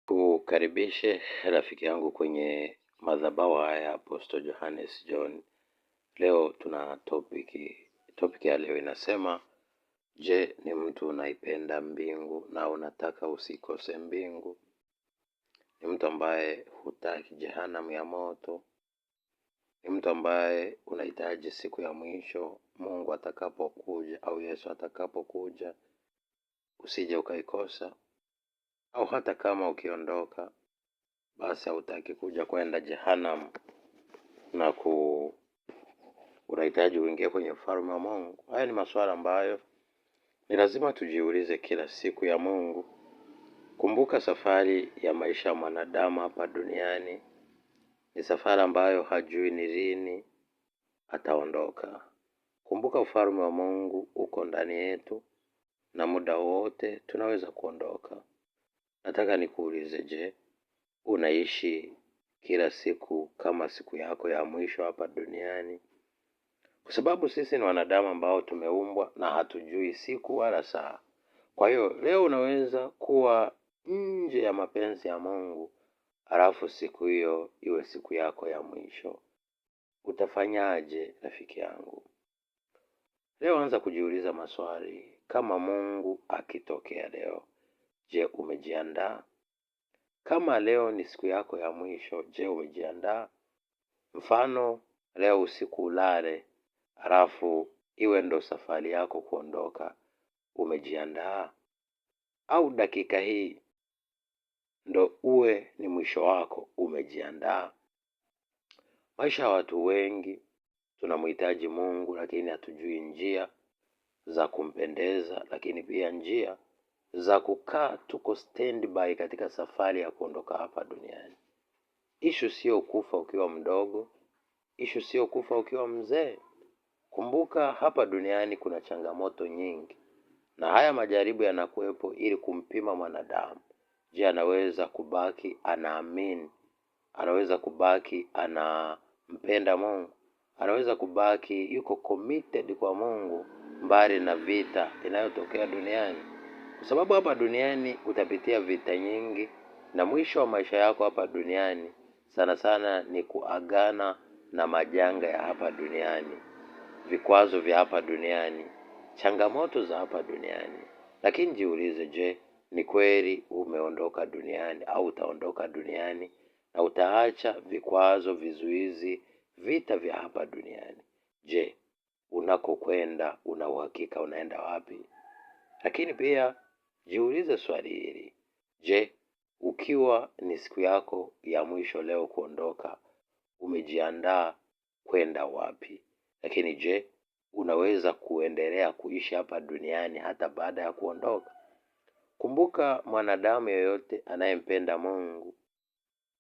Kukaribishe rafiki yangu kwenye madhabahu haya ya Apostle Johannes John. Leo tuna topic ya leo inasema, je, ni mtu unaipenda mbingu na unataka usikose mbingu? Ni mtu ambaye hutaki jehanamu ya moto? Ni mtu ambaye unahitaji siku ya mwisho Mungu atakapokuja au Yesu atakapokuja usije ukaikosa? Au hata kama ukiondoka basi hautaki kuja kwenda jehanamu na unahitaji uingie kwenye ufalme wa Mungu? Haya ni maswala ambayo ni lazima tujiulize kila siku ya Mungu. Kumbuka, safari ya maisha ya mwanadamu hapa duniani ni safari ambayo hajui ni lini ataondoka. Kumbuka, ufalme wa Mungu uko ndani yetu na muda wote tunaweza kuondoka. Nataka nikuulize, je, unaishi kila siku kama siku yako ya mwisho hapa duniani? Kwa sababu sisi ni wanadamu ambao tumeumbwa na hatujui siku wala saa. Kwa hiyo leo unaweza kuwa nje ya mapenzi ya Mungu, alafu siku hiyo iwe siku yako ya mwisho. Utafanyaje rafiki yangu? Leo anza kujiuliza maswali. Kama Mungu akitokea leo, je, umejiandaa? Kama leo ni siku yako ya mwisho, je, umejiandaa? Mfano, leo usiku ulale, alafu iwe ndo safari yako kuondoka. Umejiandaa? Au dakika hii ndo uwe ni mwisho wako? Umejiandaa? Maisha ya watu wengi tunamhitaji Mungu, lakini hatujui njia za kumpendeza, lakini pia njia za kukaa tuko standby katika safari ya kuondoka hapa duniani. Ishu sio kufa ukiwa mdogo, ishu sio kufa ukiwa mzee. Kumbuka, hapa duniani kuna changamoto nyingi, na haya majaribu yanakuwepo ili kumpima mwanadamu. Je, anaweza kubaki anaamini? Anaweza kubaki anampenda Mungu? Anaweza kubaki yuko committed kwa Mungu mbali na vita inayotokea duniani? Kwa sababu hapa duniani utapitia vita nyingi, na mwisho wa maisha yako hapa duniani sana sana ni kuagana na majanga ya hapa duniani, vikwazo vya hapa duniani, changamoto za hapa duniani. Lakini jiulize, je, ni kweli umeondoka duniani au utaondoka duniani na utaacha vikwazo, vizuizi, vita vya hapa duniani? Je, unakokwenda una uhakika unaenda wapi? Lakini pia jiulize swali hili. Je, ukiwa ni siku yako ya mwisho leo kuondoka, umejiandaa kwenda wapi? Lakini je, unaweza kuendelea kuishi hapa duniani hata baada ya kuondoka? Kumbuka, mwanadamu yeyote anayempenda Mungu,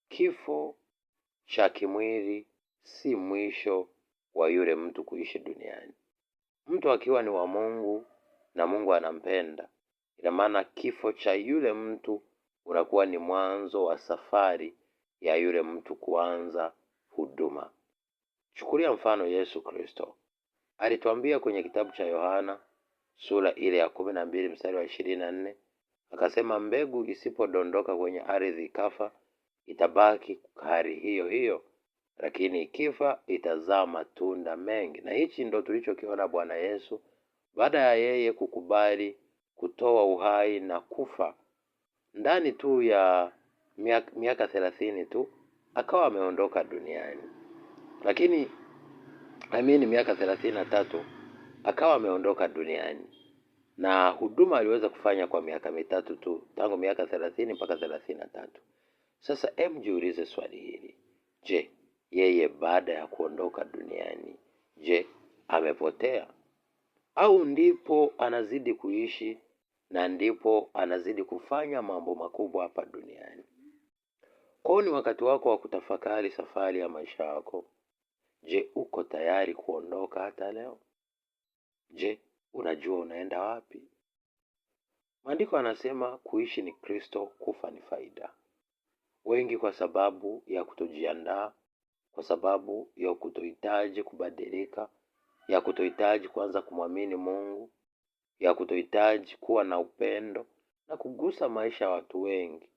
kifo cha kimwili si mwisho wa yule mtu kuishi duniani. Mtu akiwa ni wa Mungu na Mungu anampenda, ina maana kifo cha yule mtu unakuwa ni mwanzo wa safari ya yule mtu kuanza huduma. Chukulia mfano Yesu Kristo. Alituambia kwenye kitabu cha Yohana sura ile ya 12 mstari wa 24, akasema, mbegu isipodondoka kwenye ardhi ikafa, itabaki hali hiyo hiyo, lakini ikifa itazaa matunda mengi. Na hichi ndo tulichokiona Bwana Yesu baada ya yeye kukubali kutoa uhai na kufa. Ndani tu ya miaka 30 tu akawa ameondoka duniani. Lakini miaka 33 akawa ameondoka duniani, na huduma aliweza kufanya kwa miaka mitatu tu, tangu miaka 30 mpaka 33. Sasa jiulize swali hili. Je, yeye baada ya kuondoka duniani, je, amepotea? Au ndipo anazidi kuishi na ndipo anazidi kufanya mambo makubwa hapa duniani? Kwa hiyo ni wakati wako wa kutafakari safari ya maisha yako. Je, uko tayari kuondoka hata leo? Je, unajua unaenda wapi? Maandiko anasema kuishi ni Kristo, kufa ni faida. Wengi kwa sababu ya kutojiandaa, kwa sababu ya kutohitaji kubadilika, ya kutohitaji kuanza kumwamini Mungu, ya kutohitaji kuwa na upendo na kugusa maisha ya watu wengi,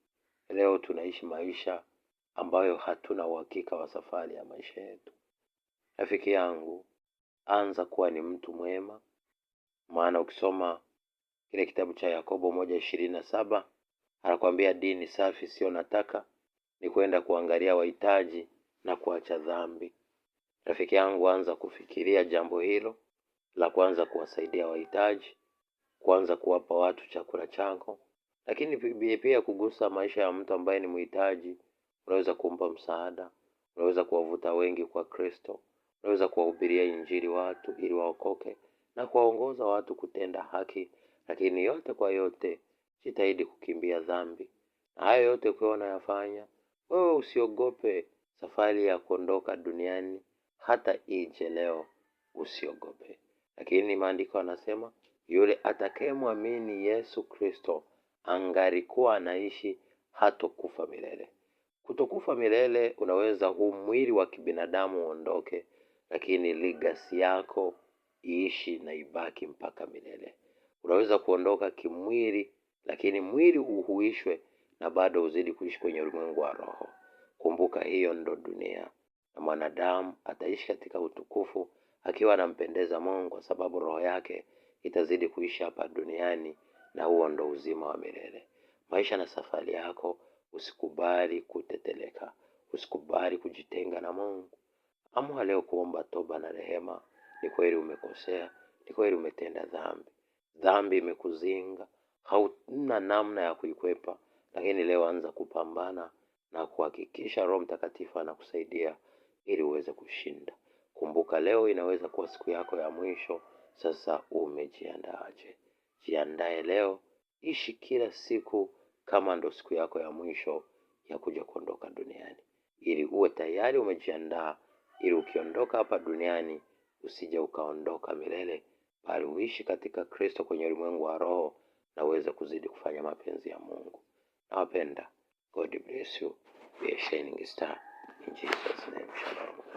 leo tunaishi maisha ambayo hatuna uhakika wa safari ya maisha yetu. Rafiki yangu, anza kuwa ni mtu mwema, maana ukisoma kile kitabu cha Yakobo 1:27 anakuambia dini safi sio nataka ni kwenda kuangalia wahitaji na kuacha dhambi. Rafiki yangu, anza kufikiria jambo hilo la kwanza kuwasaidia wahitaji, kwanza kuwapa watu chakula chako, lakini pia kugusa maisha ya mtu ambaye ni mhitaji. Unaweza kumpa msaada, unaweza kuwavuta wengi kwa Kristo, unaweza kuwahubiria injili watu ili waokoke na kuwaongoza watu kutenda haki. Lakini yote kwa yote, jitahidi kukimbia dhambi. Na hayo yote ukiwa unayafanya, wewe usiogope safari ya kuondoka duniani. Hata ije leo, usiogope. Lakini maandiko yanasema yule atakayemwamini Yesu Kristo angalikuwa anaishi hatokufa milele. Kutokufa milele, unaweza huu mwili wa kibinadamu uondoke, lakini legacy yako iishi na ibaki mpaka milele. Unaweza kuondoka kimwili, lakini mwili uhuishwe na bado uzidi kuishi kwenye ulimwengu wa roho. Kumbuka hiyo ndo dunia, na mwanadamu ataishi katika utukufu akiwa anampendeza Mungu, kwa sababu roho yake itazidi kuishi hapa duniani, na huo ndo uzima wa milele. Maisha na safari yako, usikubali kuteteleka, usikubali kujitenga na Mungu. Amua leo kuomba toba na rehema. Ni kweli umekosea, ni kweli umetenda dhambi, dhambi imekuzinga, hauna namna ya kuikwepa, lakini leo anza kupambana na kuhakikisha Roho Mtakatifu anakusaidia ili uweze kushinda. Kumbuka leo inaweza kuwa siku yako ya mwisho. Sasa umejiandaaje? Jiandae leo, ishi kila siku kama ndo siku yako ya mwisho ya kuja kuondoka duniani, ili uwe tayari umejiandaa, ili ukiondoka hapa duniani usije ukaondoka milele, bali uishi katika Kristo kwenye ulimwengu wa roho na uweze kuzidi kufanya mapenzi ya Mungu. Nawapenda. God bless you. Be a shining star in Jesus name. Shalom.